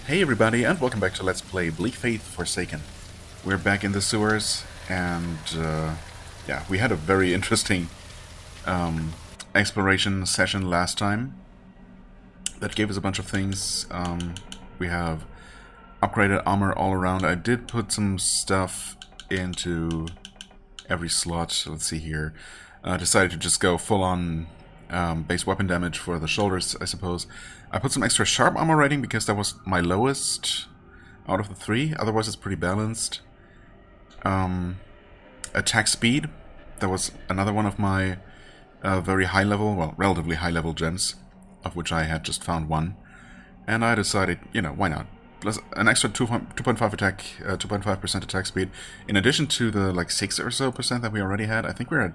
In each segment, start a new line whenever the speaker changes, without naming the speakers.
Hey everybody, and welcome back to Let's Play Bleak Faith Forsaken. We're back in the sewers, and yeah, we had a very interesting exploration session last time. That gave us a bunch of things. We have upgraded armor all around. I did put some stuff into every slot. Let's see here. Decided to just go full-on base weapon damage for the shoulders, I suppose. I put some extra sharp armor rating because that was my lowest out of the three. Otherwise, it's pretty balanced. Attack speed. That was another one of my very high level, well, relatively high level gems, of which I had just found one. And I decided, you know, why not? Plus an extra 2.5 attack, 2.5% attack speed, in addition to the like 6 or so percent that we already had. I think we're at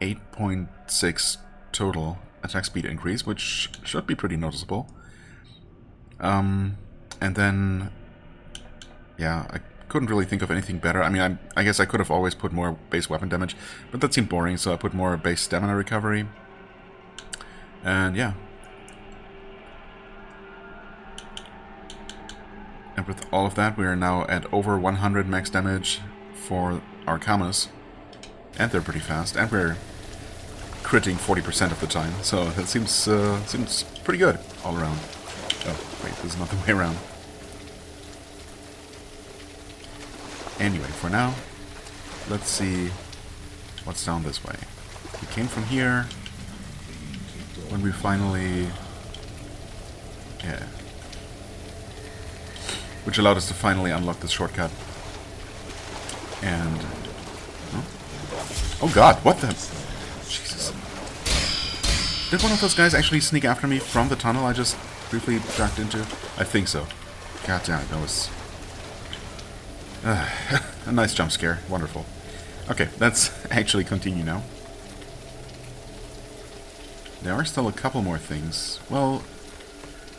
8.6 total attack speed increase, which should be pretty noticeable. And then, yeah, I couldn't really think of anything better. I mean, I guess I could have always put more base weapon damage, but that seemed boring, so I put more base stamina recovery. And yeah. And with all of that, we are now at over 100 max damage for our Kamas. And they're pretty fast, and we're critting 40% of the time, so that seems pretty good all around. Oh, wait, this is not the way around. Anyway, for now, let's see what's down this way. We came from here when we finally... yeah. Which allowed us to finally unlock this shortcut. And... oh god, what the... Jesus. Did one of those guys actually sneak after me from the tunnel I just briefly ducked into? I think so. God damn it, that was... a nice jump scare. Wonderful. Okay, let's actually continue now. There are still a couple more things. Well...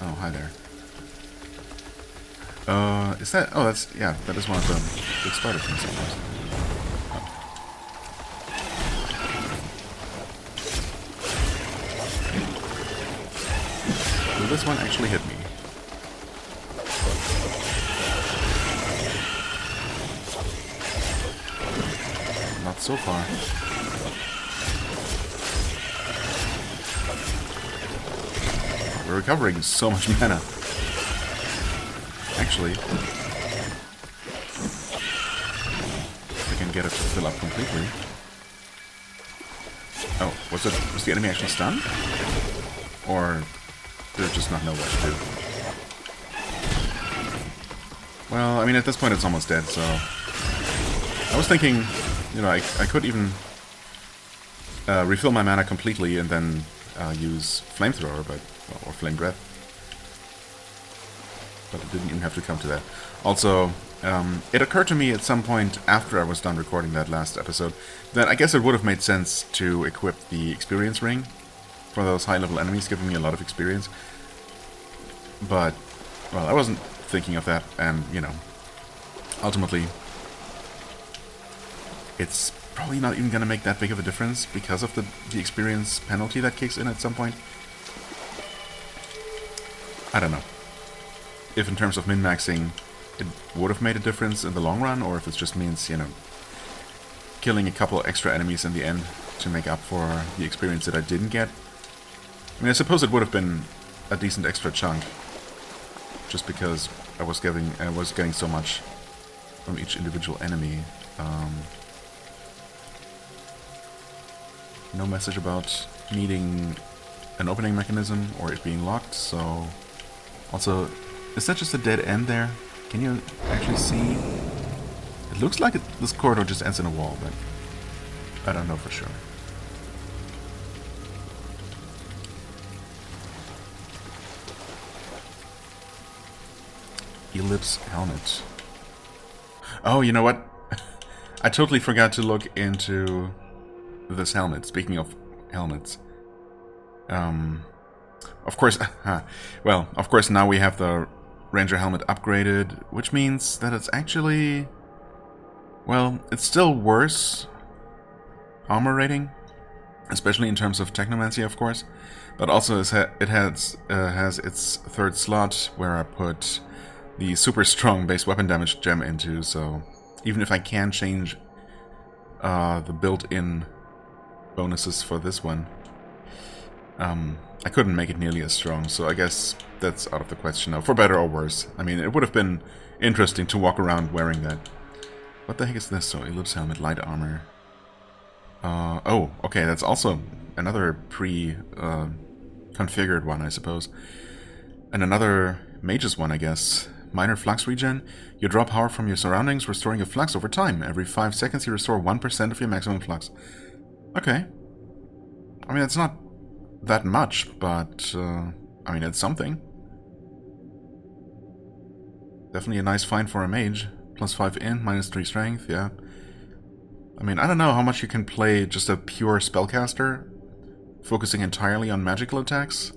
oh, hi there. Is that... oh, that's... yeah, that is one of the big spider things, of course. Will this one actually hit me? Not so far. We're recovering so much mana. Actually, I can get it to fill up completely. Oh, was the enemy actually stunned? Or did it just not know what to do? Well, I mean, at this point it's almost dead, so... I was thinking, you know, I could even refill my mana completely and then use Flamethrower, but... well, or Flame Breath. But it didn't even have to come to that. Also, it occurred to me at some point after I was done recording that last episode that I guess it would have made sense to equip the experience ring for those high-level enemies, giving me a lot of experience. But, well, I wasn't thinking of that, and, you know, ultimately, it's probably not even going to make that big of a difference because of the experience penalty that kicks in at some point. I don't know. If in terms of min-maxing it would have made a difference in the long run, or if it just means, you know, killing a couple extra enemies in the end to make up for the experience that I didn't get. I mean, I suppose it would have been a decent extra chunk, just because I was getting so much from each individual enemy. No message about needing an opening mechanism or it being locked, so... also, is that just a dead end there? Can you actually see? It looks like this corridor just ends in a wall, but I don't know for sure. Ellipse helmet. Oh, you know what? I totally forgot to look into this helmet. Speaking of helmets. Of course, well, of course now we have the Ranger helmet upgraded, which means that it's actually, well, it's still worse armor rating, especially in terms of Technomancy, of course, but also it has its third slot where I put the super strong base weapon damage gem into, so even if I can change the built-in bonuses for this one, I couldn't make it nearly as strong, so I guess that's out of the question now, for better or worse. I mean, it would have been interesting to walk around wearing that. What the heck is this? So, ellipse helmet, light armor. Oh, okay, that's also another pre-configured one, I suppose. And another mage's one, I guess. Minor flux regen. You draw power from your surroundings, restoring your flux over time. Every 5 seconds you restore 1% of your maximum flux. Okay. I mean, it's not that much, but, I mean, it's something. Definitely a nice find for a mage. Plus 5 int, minus 3 strength, yeah. I mean, I don't know how much you can play just a pure spellcaster, focusing entirely on magical attacks.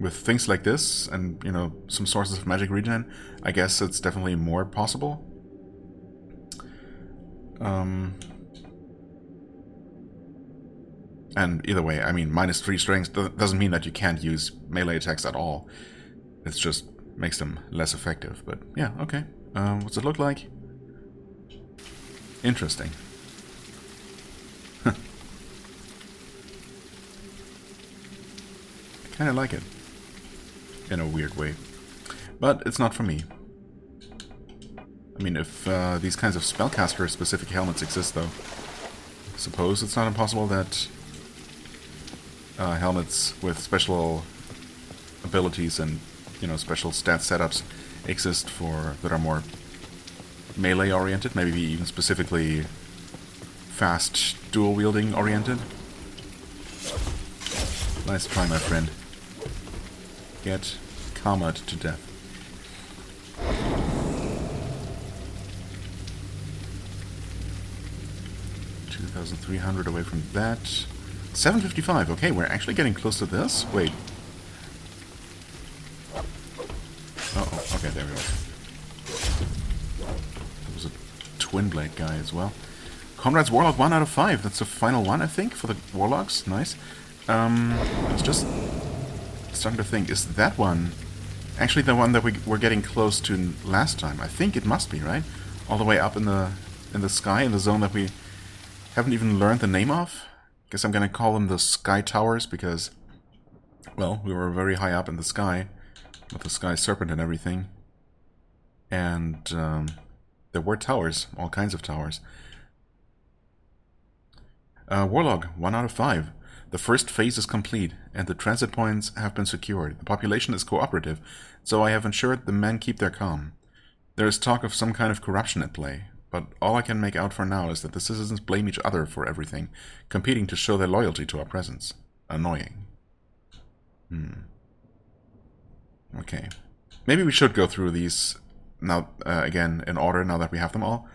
With things like this, and, you know, some sources of magic regen, I guess it's definitely more possible. And either way, I mean, minus 3 strength doesn't mean that you can't use melee attacks at all. It just makes them less effective, but yeah, okay. What's it look like? Interesting. I kinda like it. In a weird way. But it's not for me. I mean, if these kinds of spellcaster-specific helmets exist, though, suppose it's not impossible that helmets with special abilities and, you know, special stat setups exist for that are more melee-oriented, maybe even specifically fast dual-wielding oriented. Nice try, my friend. Get karma'd to death. $2,300 away from that. 755. Okay, we're actually getting close to this. Wait. Uh-oh. Okay, there we go. There was a twin blade guy as well. Conrad's Warlock 1 out of 5. That's the final one, I think, for the Warlocks. Nice. I was just starting to think, is that one actually the one that we were getting close to last time? I think it must be, right? All the way up in the sky, in the zone that we haven't even learned the name of. Guess I'm gonna call them the Sky Towers because, well, we were very high up in the sky with the Sky Serpent and everything. And there were towers, all kinds of towers. Warlock, 1 out of 5. The first phase is complete, and the transit points have been secured. The population is cooperative, so I have ensured the men keep their calm. There is talk of some kind of corruption at play, but all I can make out for now is that the citizens blame each other for everything, competing to show their loyalty to our presence. Annoying. Okay. Maybe we should go through these now again in order, now that we have them all,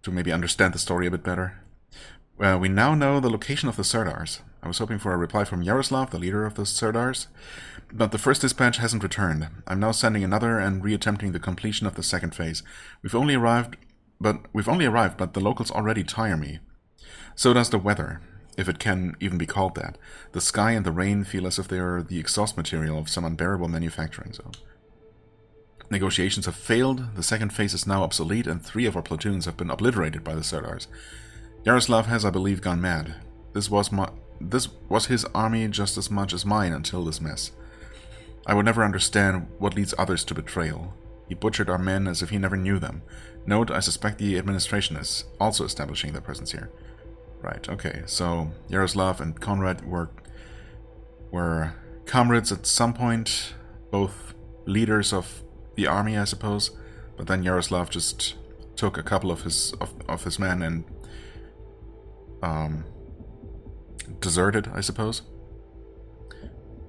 to maybe understand the story a bit better. We now know the location of the Sirdars. I was hoping for a reply from Yaroslav, the leader of the Sirdars, but the first dispatch hasn't returned. I'm now sending another and reattempting the completion of the second phase. We've only arrived, but the locals already tire me. So does the weather, if it can even be called that. The sky and the rain feel as if they are the exhaust material of some unbearable manufacturing zone. Negotiations have failed, the second phase is now obsolete, and 3 of our platoons have been obliterated by the Sirdars. Yaroslav has, I believe, gone mad. This was his army just as much as mine until this mess. I would never understand what leads others to betrayal. He butchered our men as if he never knew them. Note, I suspect the administration is also establishing their presence here. Right, okay, so Yaroslav and Conrad were comrades at some point, both leaders of the army, I suppose, but then Yaroslav just took a couple of his men and deserted, I suppose,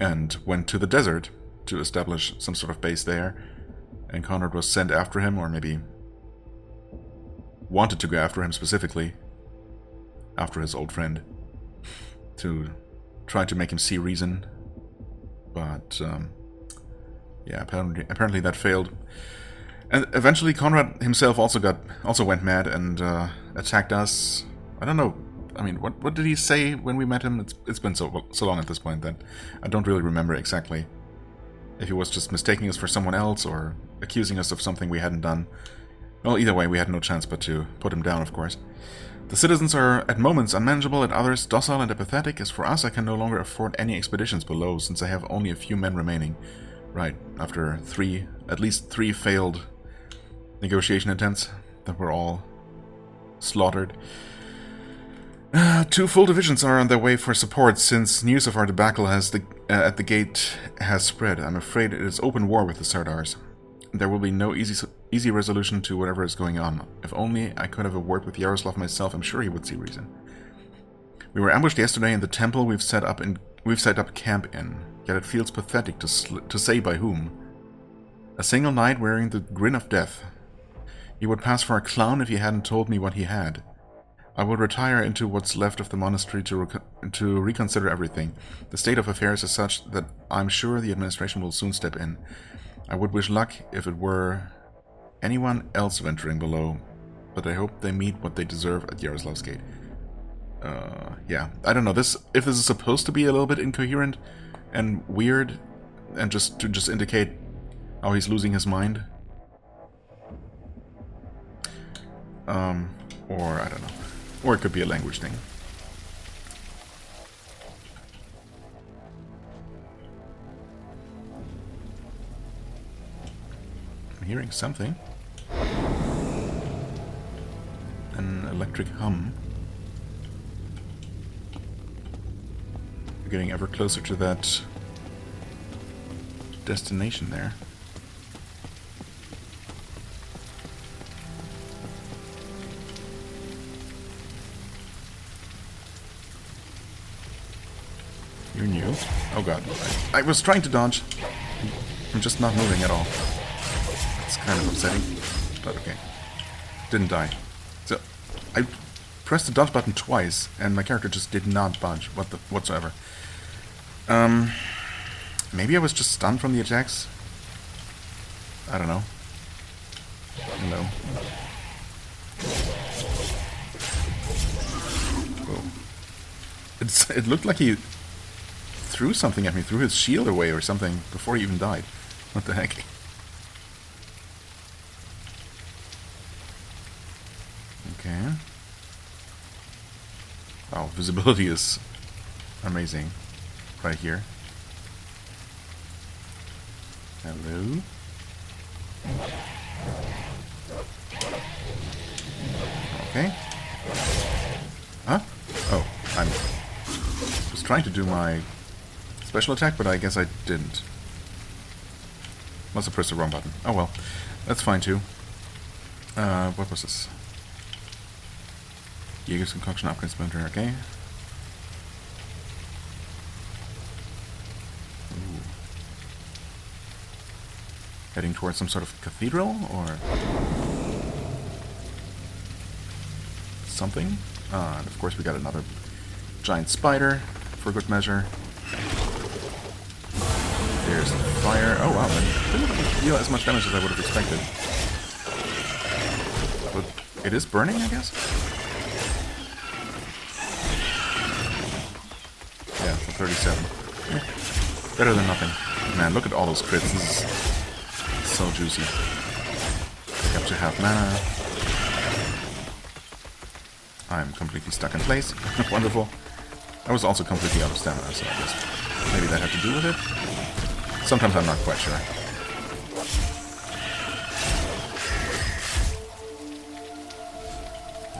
and went to the desert to establish some sort of base there, and Conrad was sent after him, or maybe wanted to go after him specifically, after his old friend, to try to make him see reason, but yeah, apparently that failed. And eventually Conrad himself also went mad and attacked us. I don't know. I mean, what did he say when we met him? It's been so long at this point that I don't really remember exactly. if he was just mistaking us for someone else or accusing us of something we hadn't done. Well, either way, we had no chance but to put him down, of course. The citizens are at moments unmanageable, at others docile and apathetic. As for us, I can no longer afford any expeditions below, since I have only a few men remaining. Right, after at least three failed negotiation attempts that were all slaughtered. 2 full divisions are on their way for support, since news of our debacle at the gate has spread. I'm afraid it is open war with the Sardars. There will be no easy resolution to whatever is going on. If only I could have a word with Yaroslav myself, I'm sure he would see reason. We were ambushed yesterday in the temple we've set up camp in, yet it feels pathetic to say by whom. A single knight wearing the grin of death. He would pass for a clown if he hadn't told me what he had. I will retire into what's left of the monastery to reconsider everything. The state of affairs is such that I'm sure the administration will soon step in. I would wish luck if it were anyone else venturing below, but I hope they meet what they deserve at Yaroslav's gate. Yeah, I don't know. If this is supposed to be a little bit incoherent and weird, and just indicate how he's losing his mind, or I don't know, or it could be a language thing. I'm hearing something. An electric hum. We're getting ever closer to that destination there. You're new. Oh god. I was trying to dodge. I'm just not moving at all. It's kind of upsetting, but okay. Didn't die. So, I pressed the dodge button twice, and my character just did not budge whatsoever. Maybe I was just stunned from the attacks? I don't know. Hello. Whoa. It looked like he threw something at me, threw his shield away or something before he even died. What the heck? Okay. Oh, visibility is amazing. Right here. Hello? Okay. Huh? Oh, I was trying to do my special attack, but I guess I didn't. Must have pressed the wrong button. Oh well. That's fine too. What was this? Jaeger's concoction upgrade splinter, okay. Ooh. Heading towards some sort of cathedral or something. And of course we got another giant spider for good measure. There's fire. Oh wow, that didn't deal as much damage as I would have expected. But it is burning, I guess? Yeah, for 37. Yeah. Better than nothing. Man, look at all those crits. This is so juicy. Capture half mana. I'm completely stuck in place. Wonderful. I was also completely out of stamina, so I guess maybe that had to do with it. Sometimes I'm not quite sure.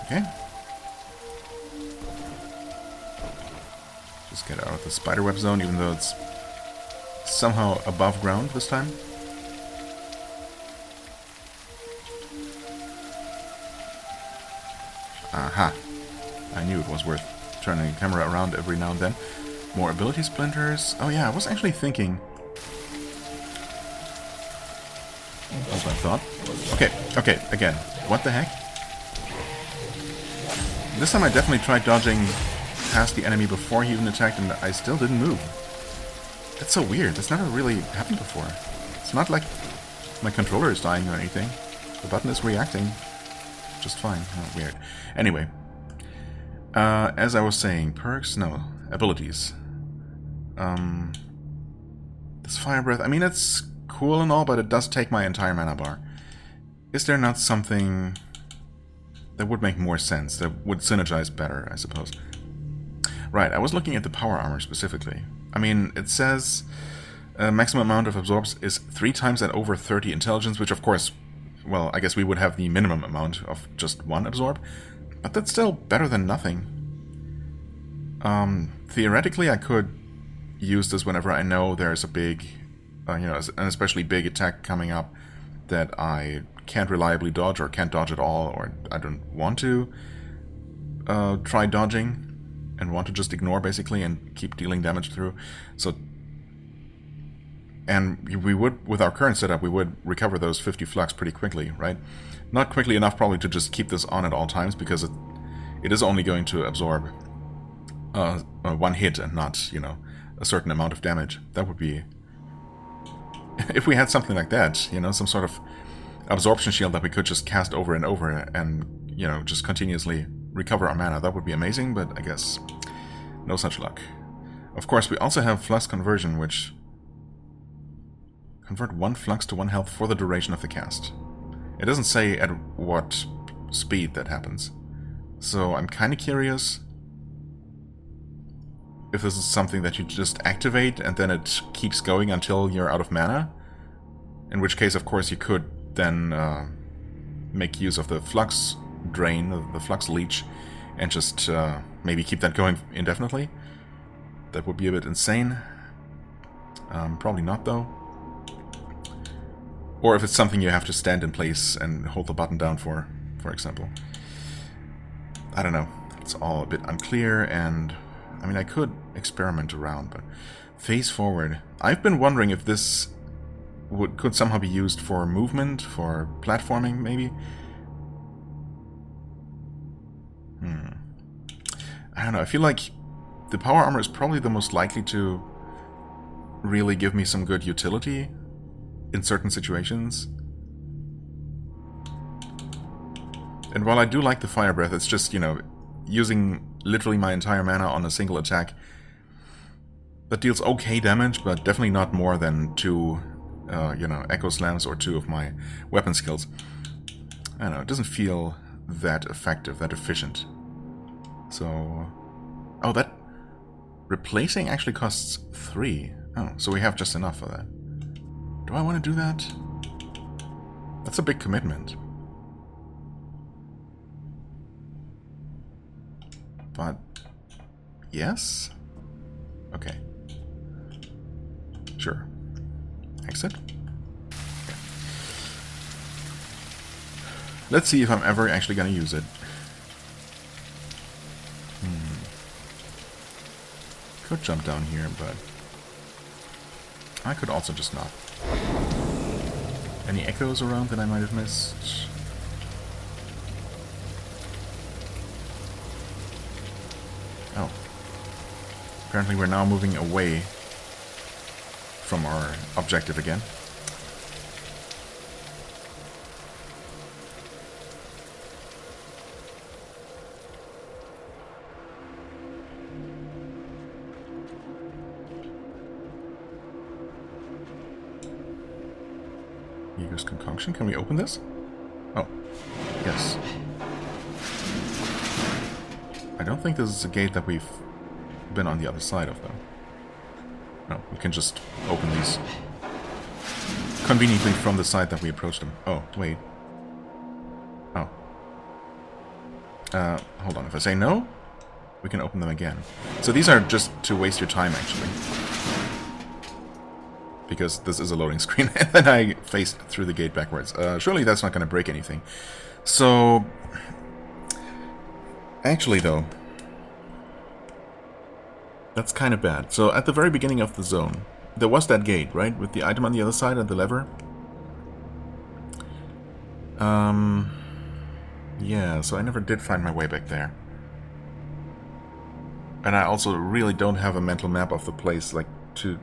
Okay. Just get out of the spiderweb zone, even though it's somehow above ground this time. Aha. I knew it was worth turning the camera around every now and then. More ability splinters. Oh yeah, I was actually thinking... That's what I thought. Okay, again. What the heck? This time I definitely tried dodging past the enemy before he even attacked, and I still didn't move. That's so weird. That's never really happened before. It's not like my controller is dying or anything. The button is reacting just fine. Oh, weird. Anyway. As I was saying, perks? No. Abilities. The This Fire Breath, I mean, it's cool and all, but it does take my entire mana bar. Is there not something that would make more sense, that would synergize better, I suppose? Right, I was looking at the power armor specifically. I mean, it says maximum amount of absorbs is 3 times at over 30 intelligence, which of course, well, I guess we would have the minimum amount of just 1 absorb, but that's still better than nothing. Theoretically, I could use this whenever I know there's a big, you know, an especially big attack coming up that I can't reliably dodge or can't dodge at all, or I don't want to try dodging and want to just ignore basically and keep dealing damage through. So, and we would, with our current setup, we would recover those 50 flux pretty quickly, right? Not quickly enough probably to just keep this on at all times, because it is only going to absorb 1 hit and not, you know, a certain amount of damage. That would be... If we had something like that, you know, some sort of absorption shield that we could just cast over and over and, you know, just continuously recover our mana, that would be amazing, but I guess no such luck. Of course, we also have Flux Conversion, which convert 1 flux to 1 health for the duration of the cast. It doesn't say at what speed that happens. So I'm kind of curious if this is something that you just activate and then it keeps going until you're out of mana. In which case, of course, you could then make use of the flux drain, the flux leech, and just maybe keep that going indefinitely. That would be a bit insane. Probably not, though. Or if it's something you have to stand in place and hold the button down for example. I don't know. It's all a bit unclear, and I mean, I could experiment around, but face forward. I've been wondering if this could somehow be used for movement, for platforming, maybe. I don't know. I feel like the power armor is probably the most likely to really give me some good utility in certain situations. And while I do like the Fire Breath, it's just, you know, using literally my entire mana on a single attack that deals okay damage, but definitely not more than 2, you know, Echo Slams or 2 of my weapon skills. I don't know, it doesn't feel that effective, that efficient. So... Oh, that... Replacing actually costs 3. Oh, so we have just enough for that. Do I want to do that? That's a big commitment. But... Yes? Okay. Sure. Exit. Okay. Let's see if I'm ever actually going to use it. Could jump down here, but I could also just not. Any echoes around that I might have missed? Oh. Apparently we're now moving away from our objective again. Ego's Concoction. Can we open this? Oh, yes. I don't think this is a gate that we've been on the other side of, though. No, we can just open these conveniently from the side that we approached them. Oh, wait. Oh. Hold on. If I say no, we can open them again. So these are just to waste your time, actually. Because this is a loading screen, and then I faced through the gate backwards. Surely that's not going to break anything. So... Actually, though... That's kind of bad. So, at the very beginning of the zone, there was that gate, right? With the item on the other side and the lever. Yeah, so I never did find my way back there. And I also really don't have a mental map of the place, like, to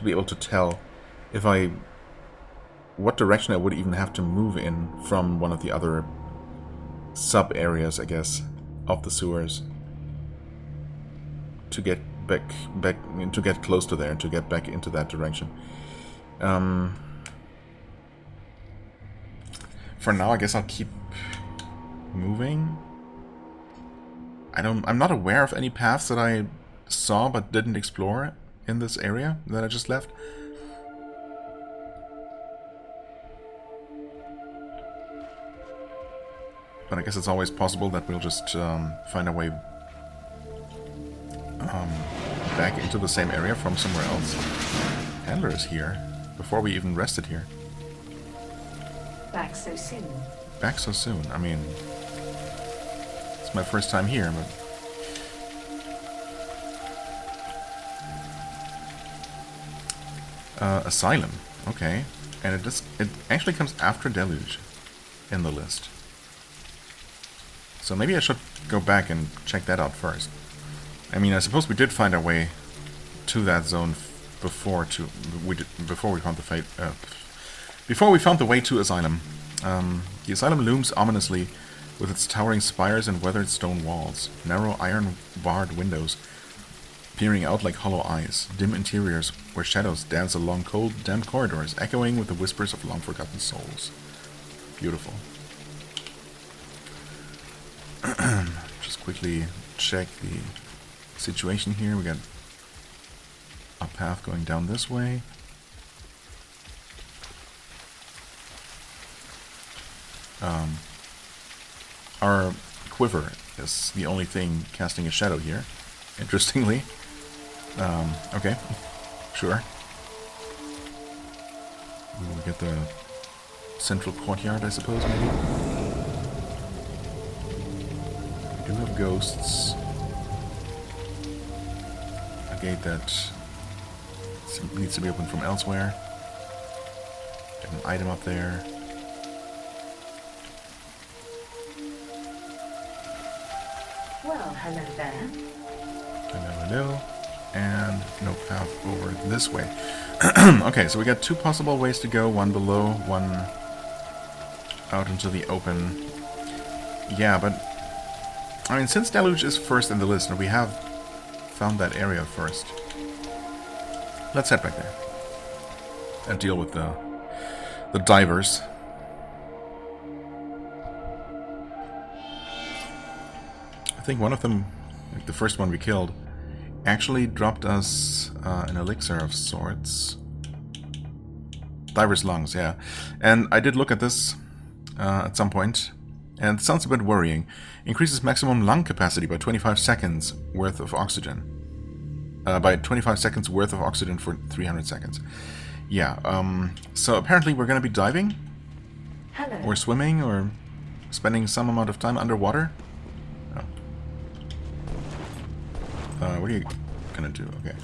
be able to tell if what direction I would even have to move in from one of the other sub-areas, I guess, of the sewers to get back to get close to there, to get back into that direction. For now, I guess I'll keep moving. I'm not aware of any paths that I saw but didn't explore in this area that I just left. But I guess it's always possible that we'll just find our way back into the same area from somewhere else. Handler is here, before we even rested here.
Back so soon?
Back so soon? I mean, it's my first time here, but... Asylum, okay. And it actually comes after Deluge in the list. So maybe I should go back and check that out first. I mean, I suppose we did find our way to that zone before we found the way to Asylum. The Asylum looms ominously with its towering spires and weathered stone walls, narrow iron-barred windows peering out like hollow eyes, dim interiors where shadows dance along cold, damp corridors, echoing with the whispers of long-forgotten souls. Beautiful. Just quickly check the situation here. We got a path going down this way. Our quiver is the only thing casting a shadow here, interestingly. Okay, sure. We get the central courtyard, I suppose, maybe? We do have ghosts. A gate that needs to be opened from elsewhere. Get an item up there.
Well, hello there.
Hello, hello. And no path over this way. Okay, so we got two possible ways to go. One below, one out into the open. Yeah, but... I mean, since Deluge is first in the list, and we have found that area first, let's head back there. And deal with the divers. I think one of them, like the first one we killed, actually dropped us an elixir of sorts. Diver's lungs, yeah. And I did look at this at some point, and it sounds a bit worrying. Increases maximum lung capacity by 25 seconds worth of oxygen. By 25 seconds worth of oxygen for 300 seconds. Yeah, so apparently we're going to be diving.
Hello.
Or swimming, or spending some amount of time underwater. What are you gonna do? Okay.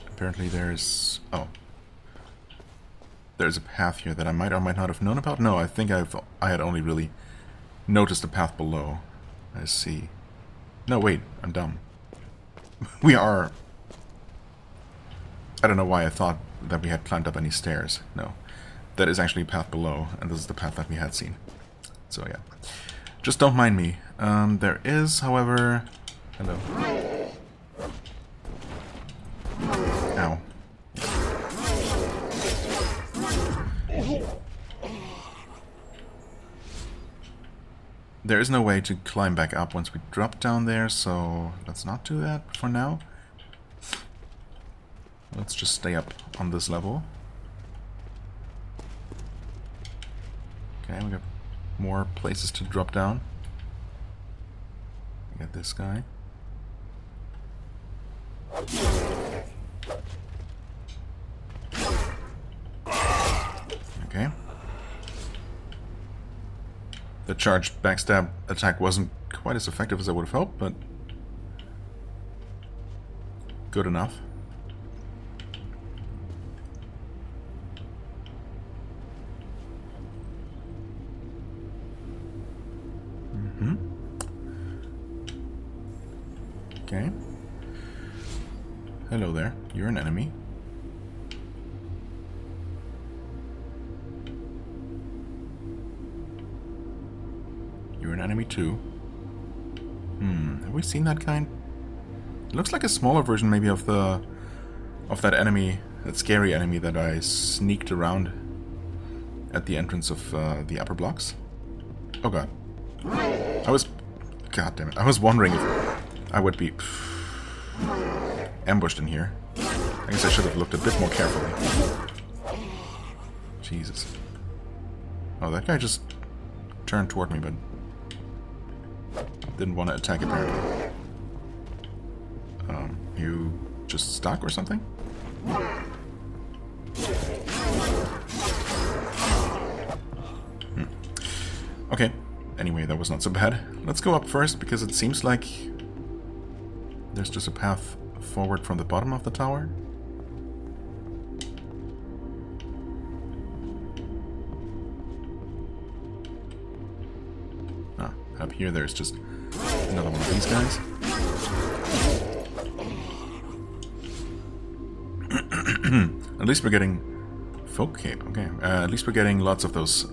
Apparently there's... Oh. There's a path here that I might or might not have known about. No, I think I had only really noticed the path below. I see. No, wait. I'm dumb. We are... I don't know why I thought that we had climbed up any stairs. No. That is actually a path below, and this is the path that we had seen. So yeah. Just don't mind me. There is, however... Hello. Ow. There is no way to climb back up once we drop down there, so let's not do that for now. Let's just stay up on this level. Okay, we got more places to drop down. We got this guy. Okay. The charged backstab attack wasn't quite as effective as I would have hoped, but good enough. Okay. Hello there. You're an enemy. an enemy too. Have we seen that kind? It looks like a smaller version maybe of that enemy, that scary enemy that I sneaked around at the entrance of the upper blocks. Oh god. God damn it. I was wondering if I would be ambushed in here. I guess I should have looked a bit more carefully. Jesus. Oh, that guy just turned toward me, but didn't want to attack apparently. You just stuck or something? Okay. Anyway, that was not so bad. Let's go up first, because it seems like there's just a path forward from the bottom of the tower. Ah, up here there's just another one of these guys. At least we're getting folk cape, okay. At least we're getting lots of those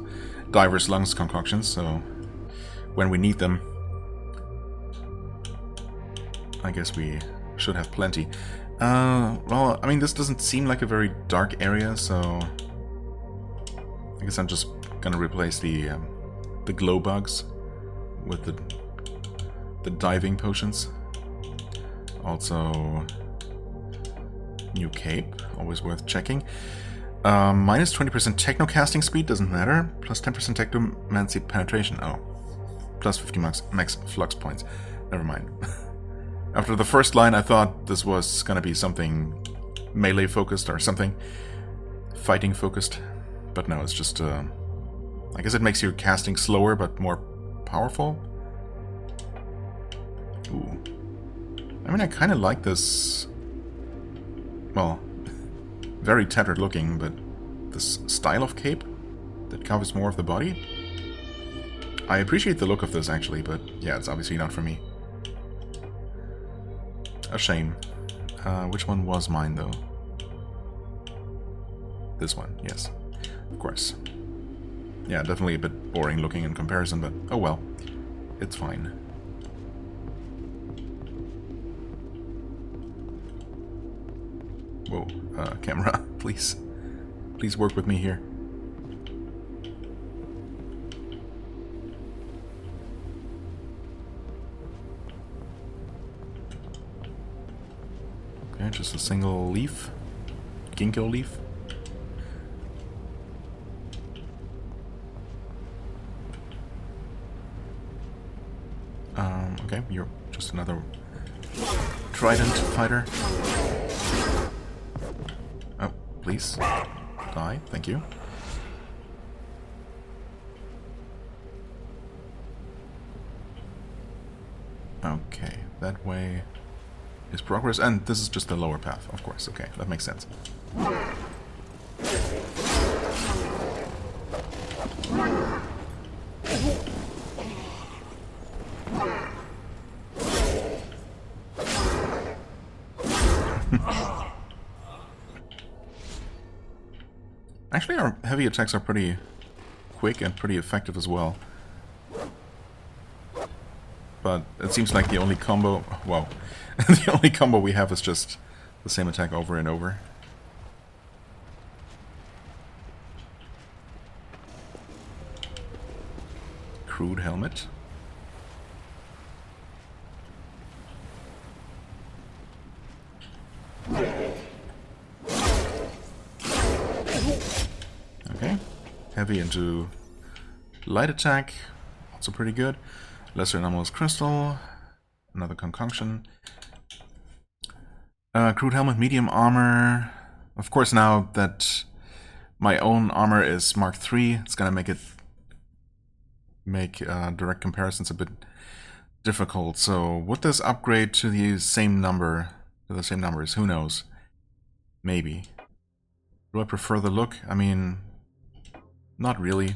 diver's lungs concoctions, so when we need them, I guess we should have plenty. Well, I mean, this doesn't seem like a very dark area, so I guess I'm just gonna replace the glow bugs with the diving potions. Also, new cape, always worth checking. Minus 20% techno casting speed, doesn't matter. Plus 10% technomancy penetration. Oh. Plus 50 max flux points. Never mind. After the first line, I thought this was gonna be something melee focused or something fighting focused. But no, it's just, I guess it makes your casting slower but more powerful. Ooh. I mean, I kind of like this. Well, very tattered looking, but this style of cape that covers more of the body. I appreciate the look of this actually, but yeah, it's obviously not for me. A shame. Which one was mine though? This one, yes. Of course. Yeah, definitely a bit boring looking in comparison, but oh well. It's fine. Whoa, camera, please. Please work with me here. Okay, just a single leaf. Ginkgo leaf. Okay, you're just another trident fighter. Oh, please. Die, thank you. Okay, that way is progress, and this is just the lower path, of course. Okay, that makes sense. Actually, our heavy attacks are pretty quick and pretty effective as well. But it seems like the only combo... Whoa. The only combo we have is just the same attack over and over. Crude helmet. Okay. Heavy into light attack. Also pretty good. Lesser anomalous crystal. Another concoction. Crude helmet, medium armor. Of course, now that my own armor is Mark III, it's gonna make direct comparisons a bit difficult. So would this upgrade to the same number? To the same numbers? Who knows? Maybe. Do I prefer the look? I mean, not really.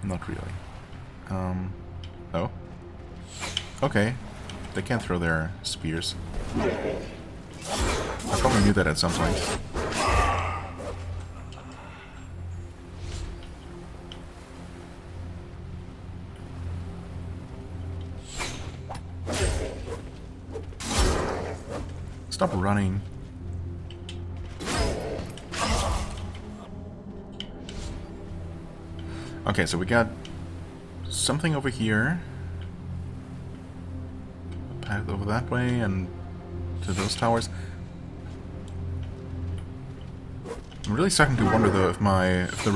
Not really. Oh. Okay. They can't throw their spears. I probably knew that at some point. Stop running. Okay, so we got something over here. A path over that way and to those towers. I'm really starting to wonder though if the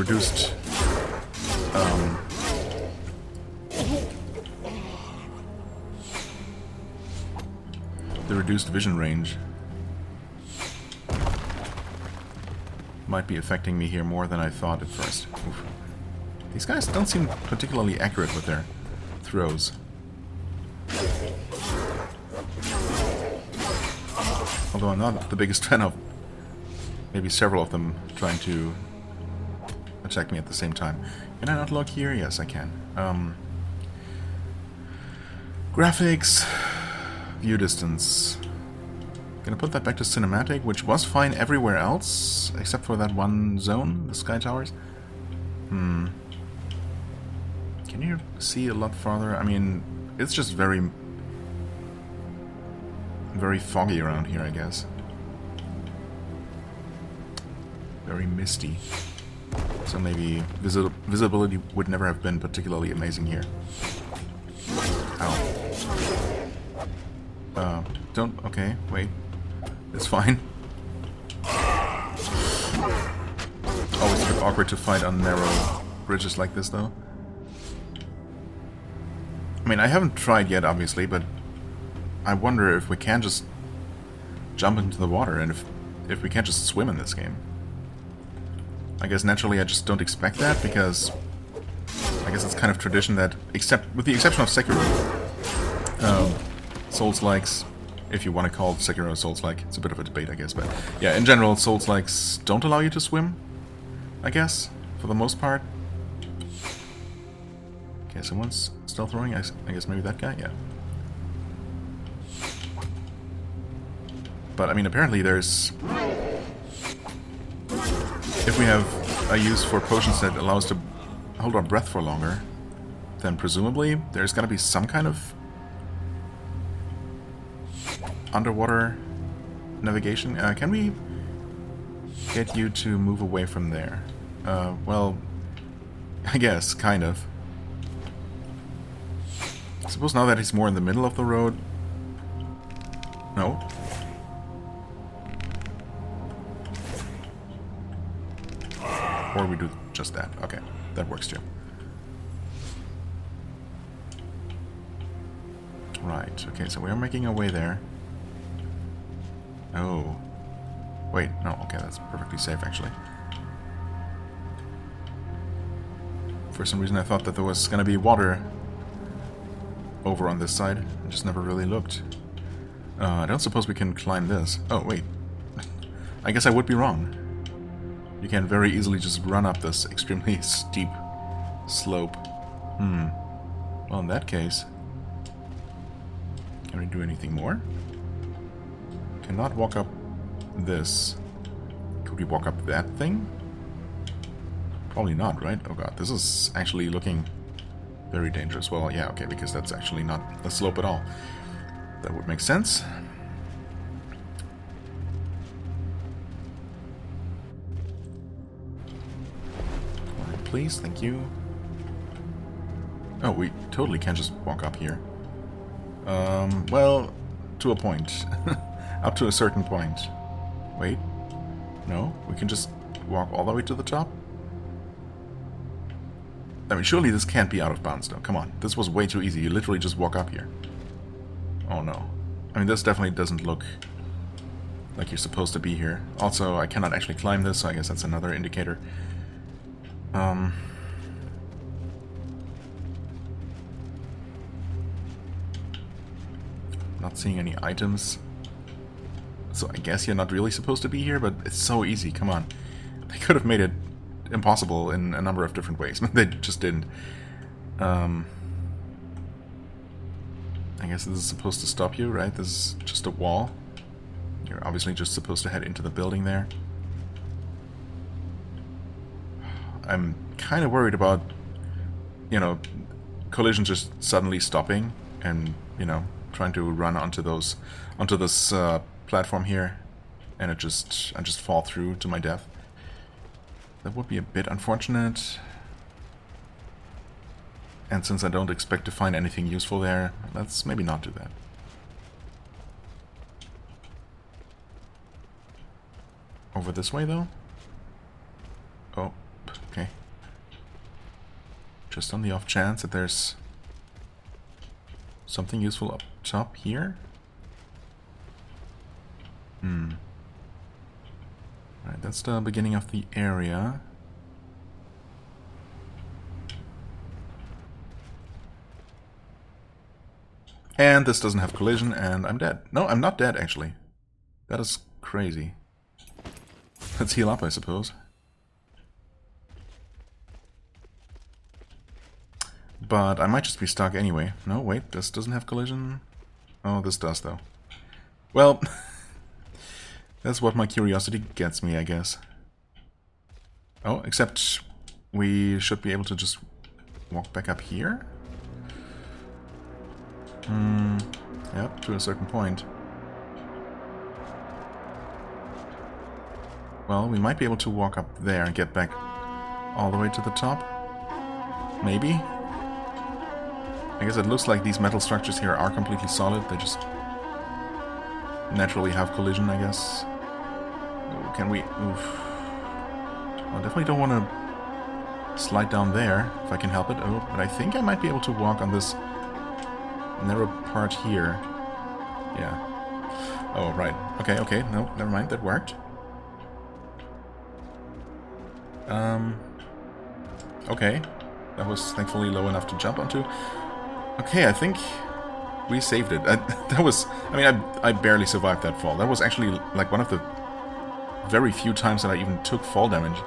reduced vision range might be affecting me here more than I thought at first. Oof. These guys don't seem particularly accurate with their throws. Although I'm not the biggest fan of maybe several of them trying to attack me at the same time. Can I not look here? Yes, I can. Graphics, view distance. Gonna put that back to cinematic, which was fine everywhere else, except for that one zone, the sky towers. Can you see a lot farther? I mean, it's just very foggy around here, I guess. Very misty. So maybe visibility would never have been particularly amazing here. Ow. Okay, wait. It's fine. Always a bit awkward to fight on narrow bridges like this, though. I mean, I haven't tried yet, obviously, but I wonder if we can just jump into the water and if we can't just swim in this game. I guess naturally I just don't expect that, because I guess it's kind of tradition that, with the exception of Sekiro, Souls-likes, if you want to call Sekiro Souls-like, it's a bit of a debate, I guess, but yeah, in general, Souls-likes don't allow you to swim, I guess, for the most part. Okay, someone's still throwing, I guess maybe that guy, yeah. But, I mean, apparently there's... If we have a use for potions that allow us to hold our breath for longer, then presumably there's gotta be some kind of underwater navigation. Can we get you to move away from there? Well, I guess, kind of. I suppose now that he's more in the middle of the road... No? Or we do just that. Okay, that works too. Right, okay, so we are making our way there. Oh. Wait, no, okay, that's perfectly safe, actually. For some reason I thought that there was gonna be water over on this side. I just never really looked. I don't suppose we can climb this. Oh, wait. I guess I would be wrong. You can very easily just run up this extremely steep slope. Well, in that case... Can we do anything more? Cannot walk up this. Could we walk up that thing? Probably not, right? Oh god, this is actually looking very dangerous. Well, yeah, okay, because that's actually not a slope at all. That would make sense. Please, thank you. Oh, we totally can just walk up here. Well, to a point. Up to a certain point. Wait. No, we can just walk all the way to the top? I mean, surely this can't be out of bounds, though. Come on, this was way too easy. You literally just walk up here. Oh, no. I mean, this definitely doesn't look like you're supposed to be here. Also, I cannot actually climb this, so I guess that's another indicator. Not seeing any items. So I guess you're not really supposed to be here, but it's so easy, come on. They could have made it impossible in a number of different ways, but they just didn't. I guess this is supposed to stop you, right? This is just a wall. You're obviously just supposed to head into the building there. I'm kind of worried about, you know, collisions just suddenly stopping and, you know, trying to run onto this platform here, and I just fall through to my death. That would be a bit unfortunate. And since I don't expect to find anything useful there, let's maybe not do that. Over this way, though? Oh, okay. Just on the off chance that there's something useful up top here? Right, that's the beginning of the area. And this doesn't have collision, and I'm dead. No, I'm not dead, actually. That is crazy. Let's heal up, I suppose. But I might just be stuck anyway. No, wait, this doesn't have collision. Oh, this does, though. Well, that's what my curiosity gets me, I guess. Oh, except we should be able to just walk back up here? Yep, to a certain point. Well, we might be able to walk up there and get back all the way to the top. Maybe? I guess it looks like these metal structures here are completely solid. They just naturally have collision, I guess. Ooh, can we... Oof. I definitely don't want to slide down there, if I can help it. Oh, but I think I might be able to walk on this narrow part here. Yeah. Oh, right. Okay, okay. No, never mind. That worked. Okay. That was thankfully low enough to jump onto. Okay, I think we saved it. That was... I mean, I barely survived that fall. That was actually like one of the very few times that I even took fall damage.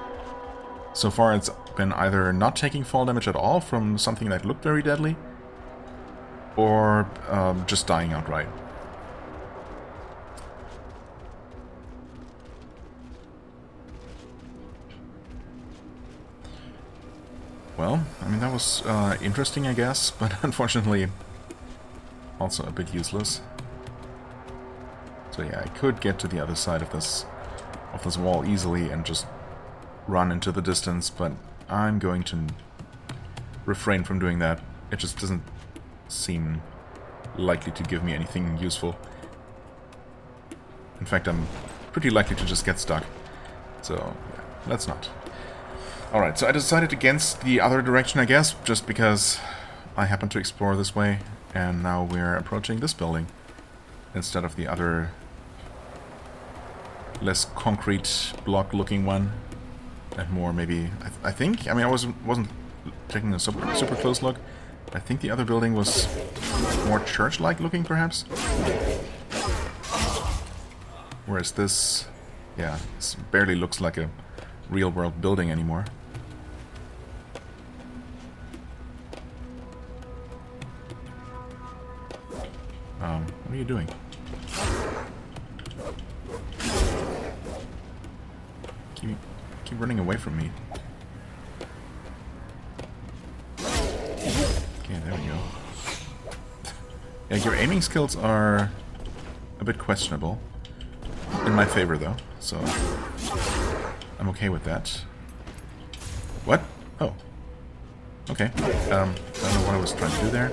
So far it's been either not taking fall damage at all from something that looked very deadly, or just dying outright. Well, I mean, that was interesting, I guess, but unfortunately also a bit useless. So yeah, I could get to the other side of this wall easily and just run into the distance, but I'm going to refrain from doing that. It just doesn't seem likely to give me anything useful. In fact, I'm pretty likely to just get stuck. So, yeah, let's not. Alright, so I decided against the other direction, I guess, just because I happened to explore this way, and now we're approaching this building instead of the other less concrete block-looking one, and more maybe... I think? I mean, I wasn't taking a super close look. I think the other building was more church-like looking, perhaps? Whereas this... yeah, this barely looks like a real-world building anymore. What are you doing? Keep running away from me. Okay, there we go. Yeah, your aiming skills are a bit questionable. In my favor, though, so I'm okay with that. What? Oh. Okay. I don't know what I was trying to do there.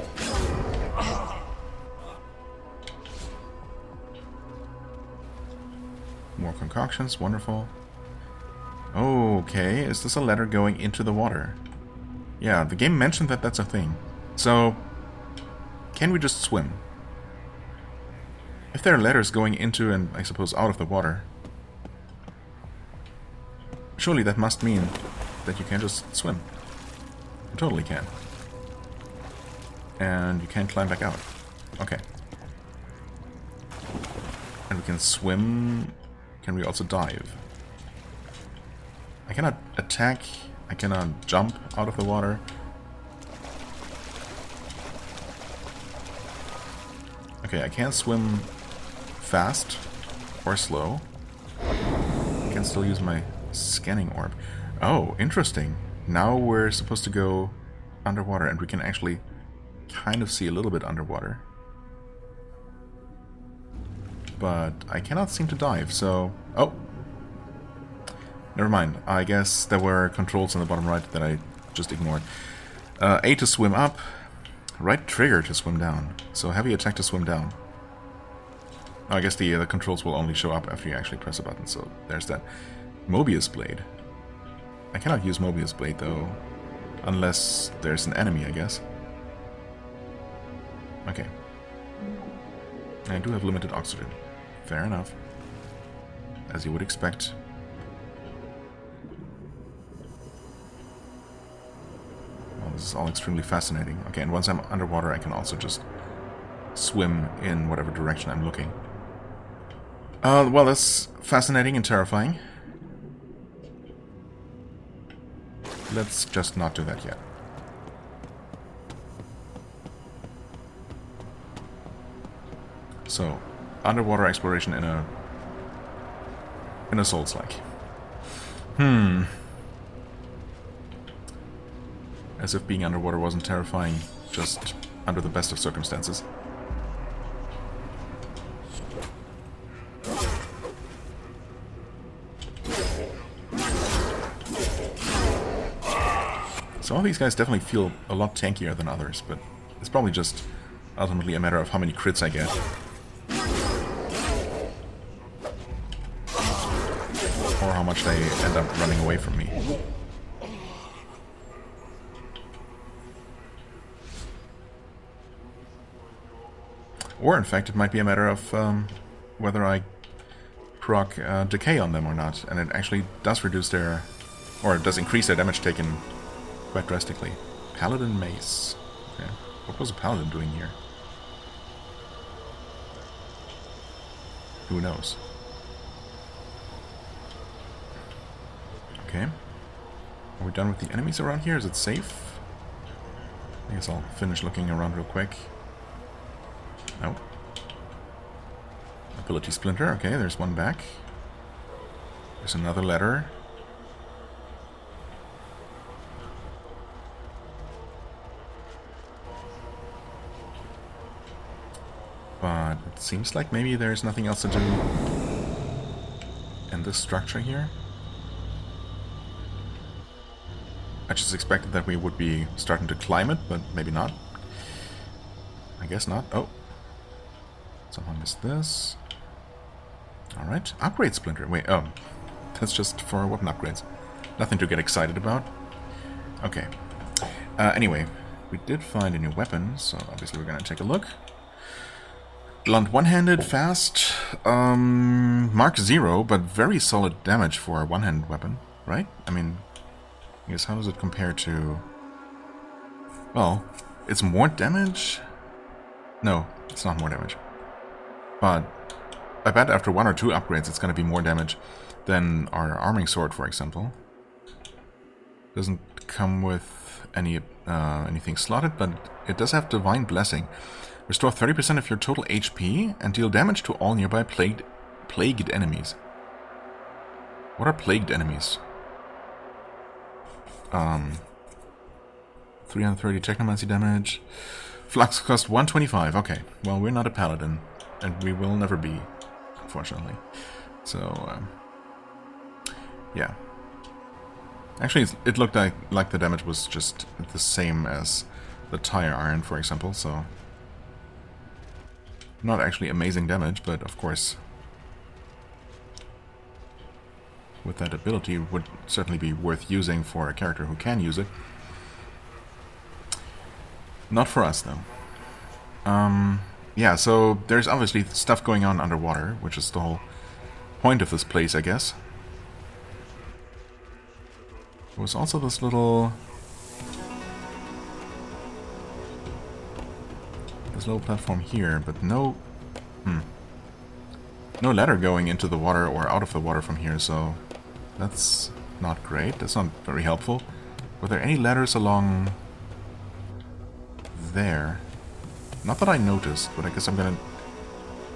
More concoctions, wonderful. Okay, is this a ladder going into the water? Yeah, the game mentioned that that's a thing. So, can we just swim? If there are ladders going into and, I suppose, out of the water, surely that must mean that you can just swim. You totally can. And you can climb back out. Okay. And we can swim. Can we also dive? I cannot attack. I cannot jump out of the water. Okay, I can't swim fast or slow. I can still use my scanning orb. Oh, interesting. Now we're supposed to go underwater, and we can actually kind of see a little bit underwater. but I cannot seem to dive, so... Oh! Never mind. I guess there were controls on the bottom right that I just ignored. A to swim up, right trigger to swim down. So heavy attack to swim down. Oh, I guess the controls will only show up after you actually press a button, so there's that. Mobius Blade. I cannot use Mobius Blade, though, unless there's an enemy, I guess. Okay. I do have limited oxygen. Fair enough. As you would expect. Well, this is all extremely fascinating. Okay, and once I'm underwater, I can also just swim in whatever direction I'm looking. Well, that's fascinating and terrifying. Let's just not do that yet. So, underwater exploration in a Souls-like. As if being underwater wasn't terrifying, just under the best of circumstances. Some of these guys definitely feel a lot tankier than others, but it's probably just ultimately a matter of how many crits I get. Or how much they end up running away from me. Or, in fact, it might be a matter of whether I proc decay on them or not, and it actually does reduce their... or it does increase their damage taken quite drastically. Paladin Mace. Okay. What was a paladin doing here? Who knows? Okay. Are we done with the enemies around here? Is it safe? I guess I'll finish looking around real quick. No. Ability Splinter. Okay, there's one back. There's another letter. But it seems like maybe there's nothing else to do in this structure here. I just expected that we would be starting to climb it, but maybe not. I guess not. Oh. Somehow missed this. Alright. Upgrade Splinter. Wait, oh. That's just for weapon upgrades. Nothing to get excited about. Okay. Anyway, we did find a new weapon, so obviously we're gonna take a look. Blunt one-handed, fast, Mark 0, but very solid damage for a one-handed weapon, right? I mean, I guess how does it compare to... Well, it's more damage? No, it's not more damage. But I bet after 1 or 2 upgrades it's going to be more damage than our arming sword, for example. Doesn't come with any anything slotted, but it does have Divine Blessing. Restore 30% of your total HP and deal damage to all nearby plagued enemies. What are plagued enemies? 330 Technomancy damage. Flux cost 125. Okay, well, we're not a paladin, and we will never be, unfortunately. So, yeah. Actually, it looked like the damage was just the same as the tire iron, for example, so... Not actually amazing damage, but of course, with that ability, would certainly be worth using for a character who can use it. Not for us, though. Yeah, so there's obviously stuff going on underwater, which is the whole point of this place, I guess. There was also this little platform here, but no ladder going into the water or out of the water from here, so that's not great. That's not very helpful. Were there any ladders along there? Not that I noticed, but I guess I'm gonna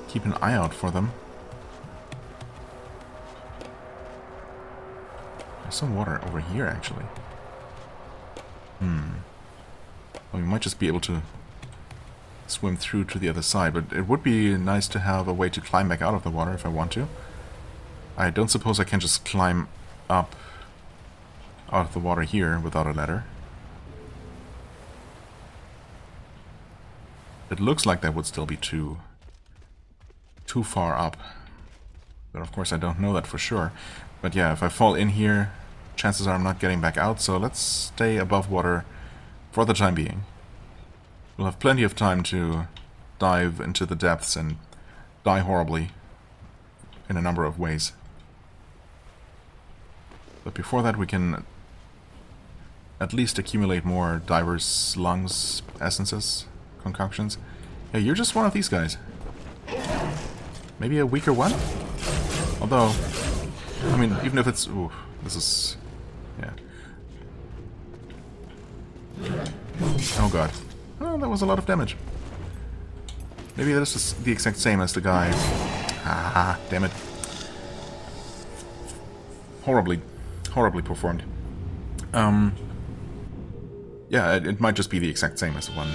keep an eye out for them. There's some water over here, actually. Well, we might just be able to swim through to the other side, but it would be nice to have a way to climb back out of the water if I want to. I don't suppose I can just climb up out of the water here without a ladder. It looks like that would still be too far up. But of course I don't know that for sure. But yeah, if I fall in here, chances are I'm not getting back out, so let's stay above water for the time being. We'll have plenty of time to dive into the depths and die horribly in a number of ways. But before that we can at least accumulate more divers' lungs, essences, concoctions. Hey, you're just one of these guys. Maybe a weaker one? Although, I mean, even if it's... Ooh, this is... yeah. Oh god. Oh, that was a lot of damage. Maybe this is the exact same as the guy. Ah, damn it. Horribly performed. Yeah, it might just be the exact same as the one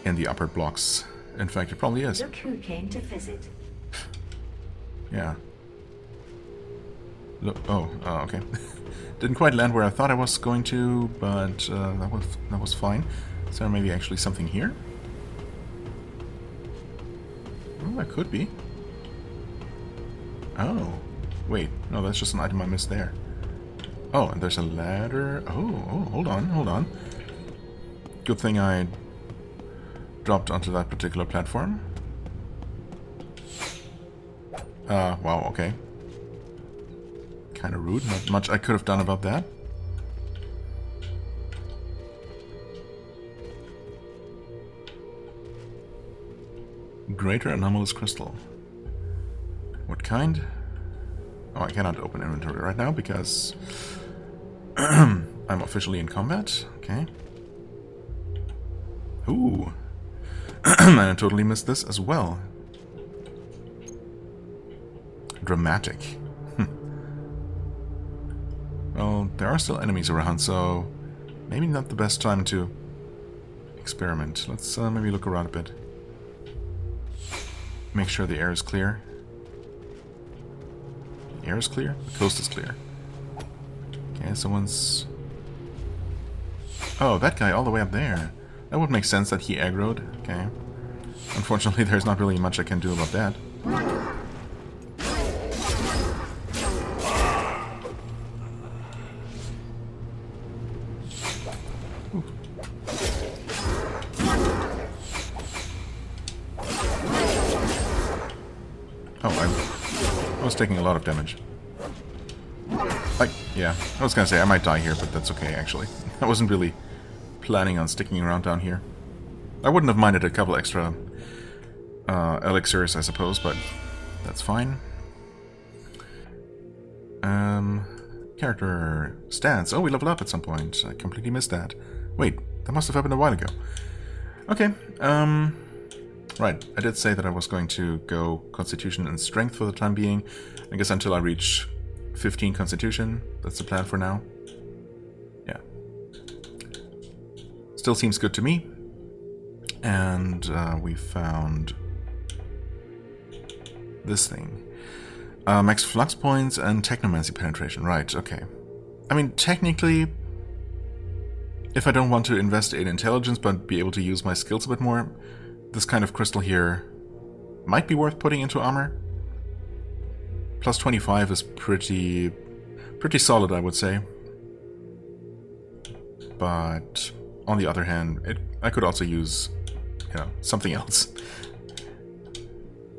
in the upper blocks. In fact, it probably is.
Look who came to visit.
Yeah. Look, okay. Didn't quite land where I thought I was going to, but that was fine. Is there maybe actually something here? Oh, that could be. Oh, wait. No, that's just an item I missed there. Oh, and there's a ladder. Oh, hold on. Good thing I dropped onto that particular platform. Wow, okay. Kind of rude. Not much I could have done about that. Greater anomalous crystal. What kind? Oh, I cannot open inventory right now because I'm officially in combat. Okay. Ooh. And I totally missed this as well. Dramatic. Well, there are still enemies around, so maybe not the best time to experiment. Let's maybe look around a bit. Make sure the air is clear. The air is clear? The coast is clear. Okay, someone's... Oh, that guy all the way up there. That would make sense that he aggroed. Okay. Unfortunately, there's not really much I can do about that. Ooh. Oh, I was taking a lot of damage. Yeah, I was gonna say I might die here, but that's okay, actually. I wasn't really planning on sticking around down here. I wouldn't have minded a couple extra elixirs, I suppose, but that's fine. Character stats. Oh, we leveled up at some point. I completely missed that. Wait, that must have happened a while ago. Okay, right. I did say that I was going to go Constitution and Strength for the time being. I guess until I reach 15 Constitution. That's the plan for now. Yeah. Still seems good to me. And we found this thing. Max flux points and technomancy penetration. Right, okay. I mean, technically, if I don't want to invest in intelligence but be able to use my skills a bit more, this kind of crystal here might be worth putting into armor. Plus 25 is pretty solid, I would say. But on the other hand, I could also use, you know, something else.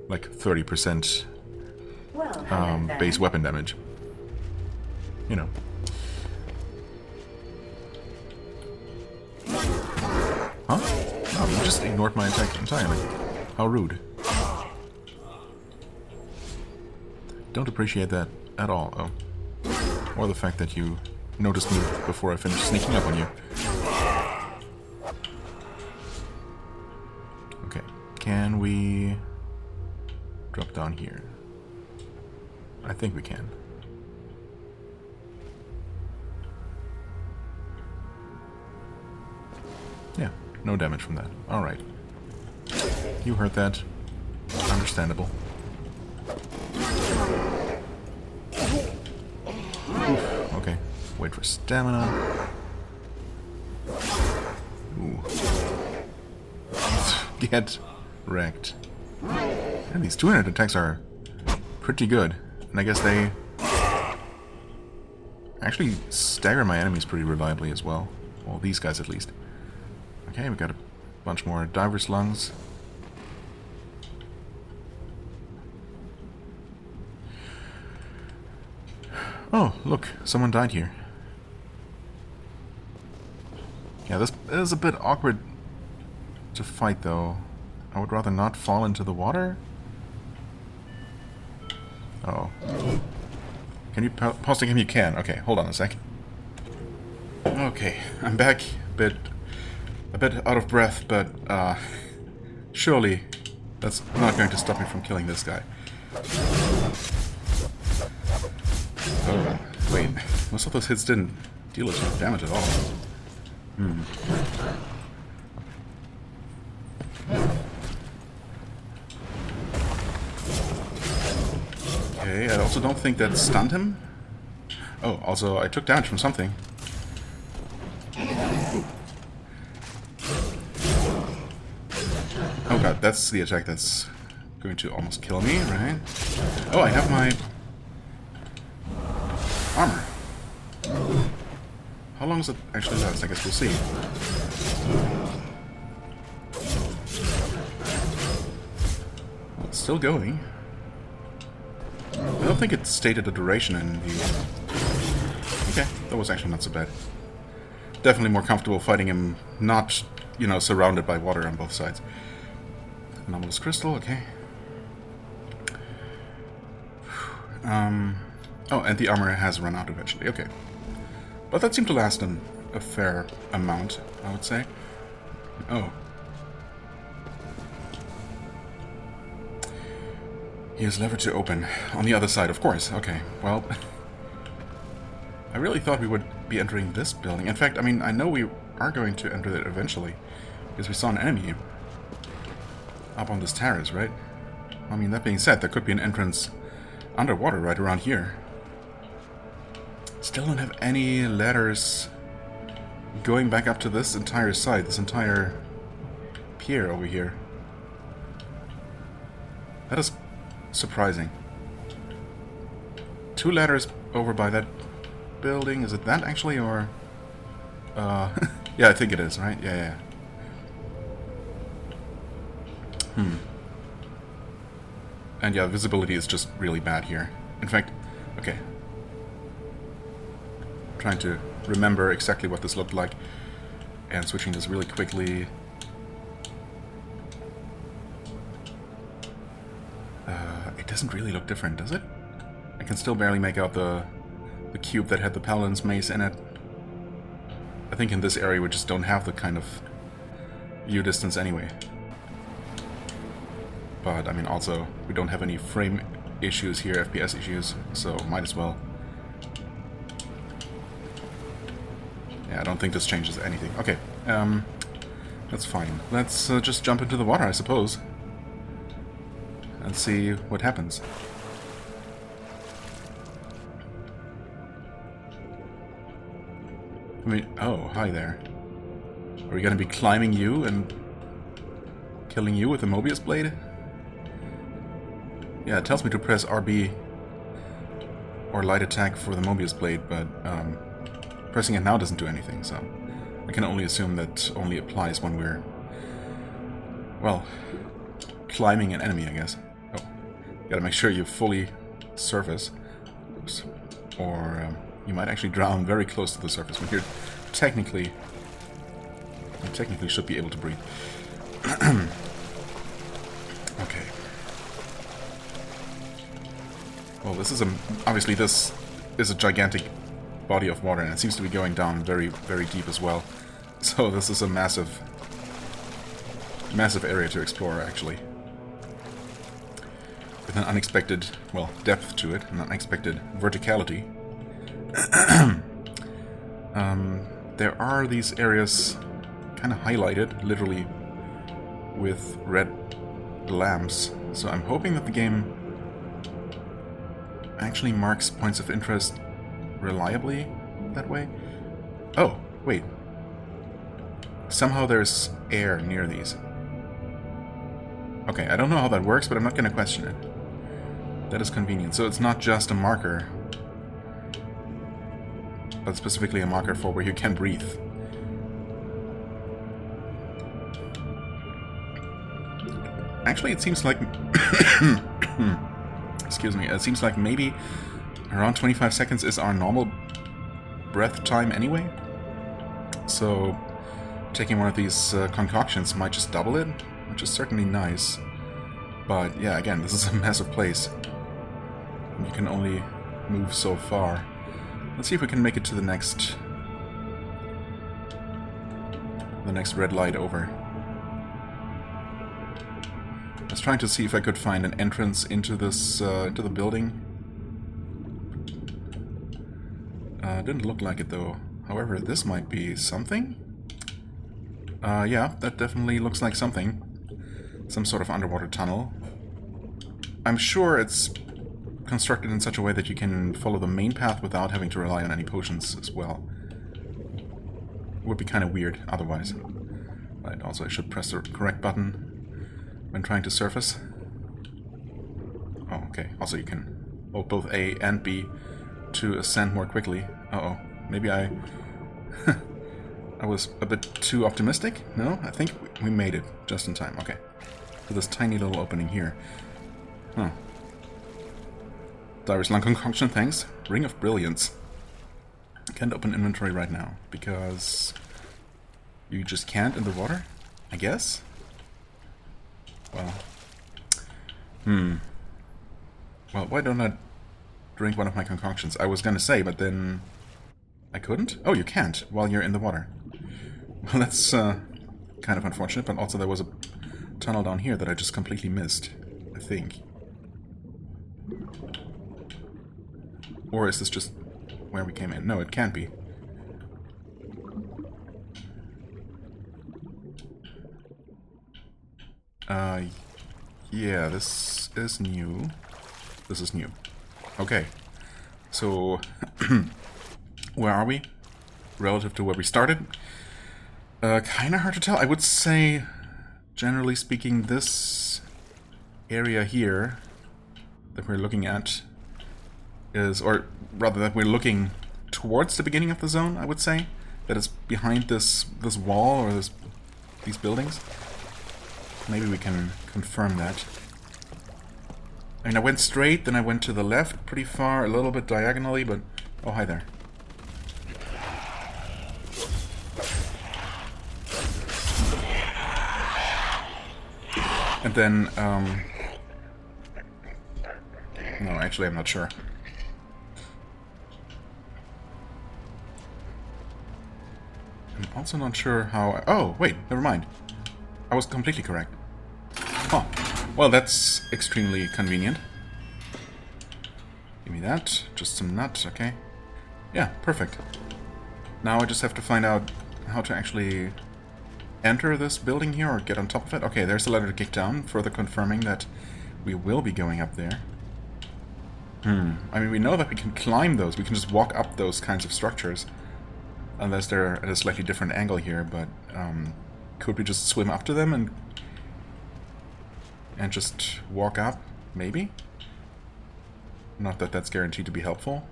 Like 30% base weapon damage. You know. Huh? Oh, you just ignored my attack entirely. How rude. Don't appreciate that at all. Oh. Or the fact that you noticed me before I finished sneaking up on you. Okay. Can we drop down here? I think we can. Yeah, no damage from that. Alright. You heard that. Understandable. Oof, okay. Wait for stamina. Ooh. Get wrecked. And these 200 attacks are pretty good. And I guess they actually stagger my enemies pretty reliably as well. Well, these guys at least. Okay, we got a bunch more diver's lungs. Oh, look, someone died here. Yeah, this is a bit awkward to fight, though. I would rather not fall into the water. Oh. Can you pause the game? You can. Okay, hold on a sec. Okay, I'm back. A bit out of breath, but surely that's not going to stop me from killing this guy. Oh, wait. Most of those hits didn't deal as much damage at all. Okay, I also don't think that stunned him. Oh, also, I took damage from something. Oh god, that's the attack that's going to almost kill me, right? Oh, I have my armor. How long does it actually last? I guess we'll see. Well, it's still going. I don't think it stated the duration in the... Okay, that was actually not so bad. Definitely more comfortable fighting him not, you know, surrounded by water on both sides. Anomalous crystal, okay. Oh, and the armor has run out eventually, okay. But that seemed to last a fair amount, I would say. Oh. Here's lever to open. On the other side, of course. Okay, well... I really thought we would be entering this building. In fact, I mean, I know we are going to enter it eventually. Because we saw an enemy up on this terrace, right? I mean, that being said, there could be an entrance underwater right around here. Still don't have any ladders going back up to this entire site, this entire pier over here. That is surprising. 2 ladders over by that building. Is it that actually, or... yeah, I think it is, right? Yeah. And yeah, visibility is just really bad here. In fact, okay. Trying to remember exactly what this looked like and switching this really quickly. It doesn't really look different, does it? I can still barely make out the cube that had the Paladin's mace in it. I think in this area we just don't have the kind of view distance anyway. But, I mean, also, we don't have any frame issues here, FPS issues, so might as well. Yeah, I don't think this changes anything. Okay, that's fine. Let's just jump into the water, I suppose. And see what happens. I mean, oh, hi there. Are we gonna be climbing you and killing you with a Mobius blade? Yeah, it tells me to press RB or light attack for the Mobius blade, but pressing it now doesn't do anything, so I can only assume that only applies when we're, well, climbing an enemy, I guess. Oh, gotta make sure you fully surface. Oops. Or you might actually drown very close to the surface when you're technically should be able to breathe. Okay. Well, this is obviously this is a gigantic body of water, and it seems to be going down very, very deep as well. So this is a massive area to explore, actually. With an unexpected, well, depth to it, an unexpected verticality. There are these areas kind of highlighted, literally, with red lamps. So I'm hoping that the game actually marks points of interest reliably that way. Oh, wait. Somehow there's air near these. Okay, I don't know how that works, but I'm not going to question it. That is convenient. So it's not just a marker, but specifically a marker for where you can breathe. Actually, it seems like... Excuse me. It seems like maybe around 25 seconds is our normal breath time anyway. So taking one of these concoctions might just double it, which is certainly nice. But yeah, again, this is a massive place. You can only move so far. Let's see if we can make it to the next red light over. I was trying to see if I could find an entrance into this into the building. Didn't look like it though. However, this might be something. Yeah, that definitely looks like something. Some sort of underwater tunnel. I'm sure it's constructed in such a way that you can follow the main path without having to rely on any potions as well. It would be kind of weird otherwise. Right, also I should press the correct button when trying to surface. Oh, okay. Also you can hold both A and B to ascend more quickly. Uh-oh. Maybe I was a bit too optimistic? No? I think we made it just in time. Okay. So this tiny little opening here. Huh. Direst Lung Concoction, thanks. Ring of Brilliance. Can't open inventory right now, because you just can't in the water, I guess? Well. Well, why don't I drink one of my concoctions? I was gonna say, but then I couldn't? Oh, you can't while you're in the water. Well, that's kind of unfortunate, but also there was a tunnel down here that I just completely missed, I think. Or is this just where we came in? No, it can't be. Yeah, this is new. This is new. Okay. So, where are we? Relative to where we started? Kinda hard to tell. I would say, generally speaking, this area here that we're looking at is, or rather that we're looking towards the beginning of the zone, I would say. That is behind this wall or these buildings. Maybe we can confirm that. I mean, I went straight, then I went to the left pretty far, a little bit diagonally, but... Oh, hi there. And then, no, actually, I'm not sure. I'm also not sure how... Oh, wait, never mind. I was completely correct. Oh, well, that's extremely convenient. Give me that. Just some nuts, okay. Yeah, perfect. Now I just have to find out how to actually enter this building here or get on top of it. Okay, there's a letter to kick down, further confirming that we will be going up there. I mean, we know that we can climb those. We can just walk up those kinds of structures. Unless they're at a slightly different angle here, but could we just swim up to them and just walk up? Maybe? Not that that's guaranteed to be helpful.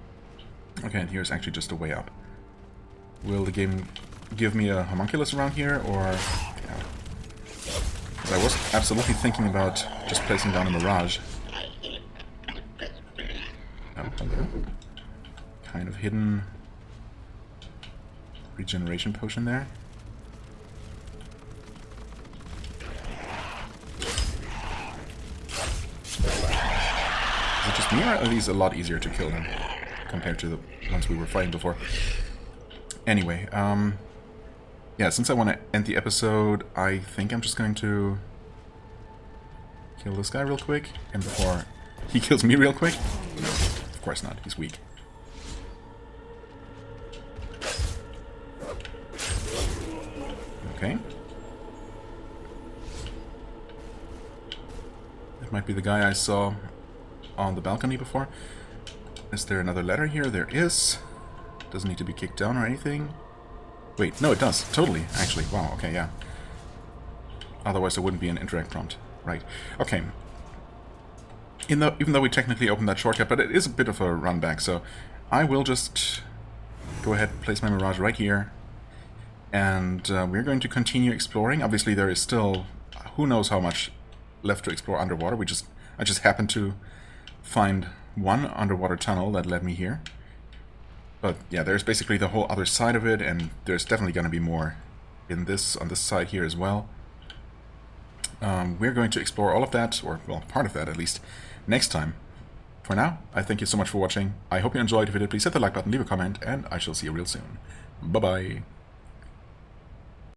Okay, and here's actually just a way up. Will the game give me a homunculus around here, or... Yeah. 'Cause I was absolutely thinking about just placing down a mirage. Oh, hello. Kind of hidden regeneration potion there. Is it just me, or are these a lot easier to kill than compared to the ones we were fighting before? Anyway, yeah, since I want to end the episode, I think I'm just going to kill this guy real quick, and before he kills me real quick. No, of course not, he's weak. Okay. Might be the guy I saw on the balcony before. Is there another letter here? There is. Doesn't need to be kicked down or anything. Wait, no, it does. Totally, actually. Wow, okay, yeah. Otherwise there wouldn't be an interact prompt. Right. Okay. Even though we technically opened that shortcut, but it is a bit of a run back, so I will just go ahead and place my Mirage right here. And we're going to continue exploring. Obviously there is still who knows how much left to explore underwater. I just happened to find one underwater tunnel that led me here. But yeah, there's basically the whole other side of it, and there's definitely going to be more on this side here as well. We're going to explore all of that, or well, part of that at least, next time. For now, I thank you so much for watching. I hope you enjoyed. If you did, please hit the like button, leave a comment, and I shall see you real soon. Bye-bye.